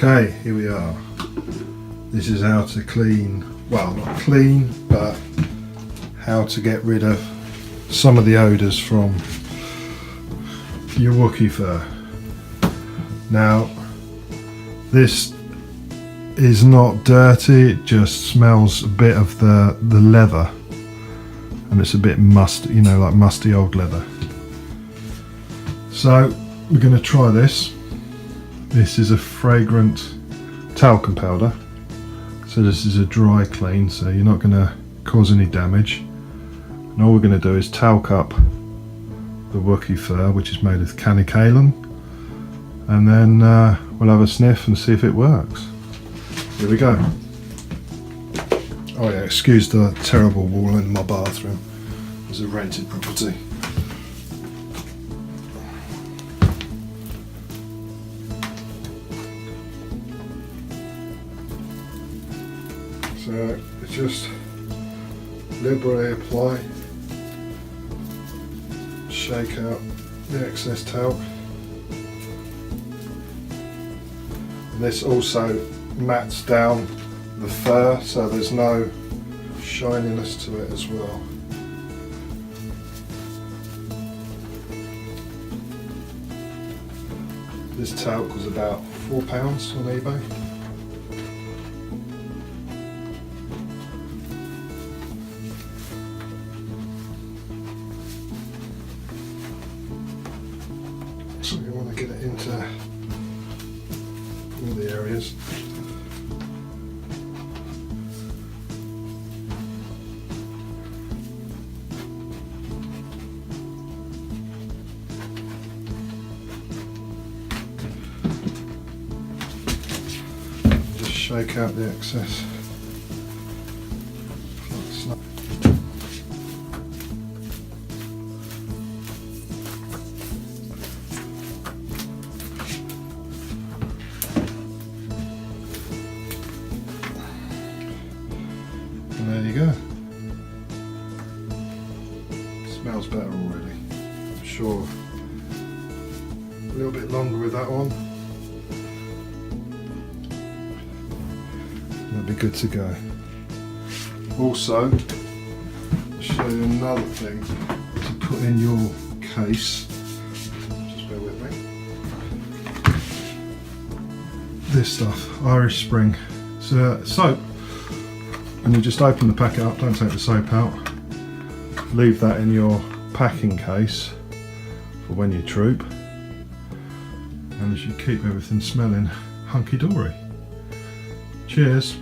Okay, here we are. This is how to clean, well, not clean, but how to get rid of some of the odours from your Wookiee fur. Now, this is not dirty, it just smells a bit of the leather, and it's a bit musty, you know, like musty old leather. So we're going to try this. This is a fragrant talcum powder, so this is a dry clean, so you're not going to cause any damage. And all we're going to do is talc up the Wookiee fur, which is made of canicalum, and then we'll have a sniff and see if it works. Here we go. Oh yeah, excuse the terrible wall in my bathroom. It's a rented property. So it's just liberally apply, shake out the excess talc. And this also mats down the fur, so there's no shininess to it as well. This talc was about £4 on eBay. So you want to get it into all the areas. Just shake out the excess. And there you go. Smells better already. I'm sure a little bit longer with that one. That'll be good to go. Also, I'll show you another thing to put in your case. Just bear with me. This stuff, Irish Spring. It's soap. And you just open the packet up, don't take the soap out. Leave that in your packing case for when you troop. And you should keep everything smelling hunky-dory. Cheers.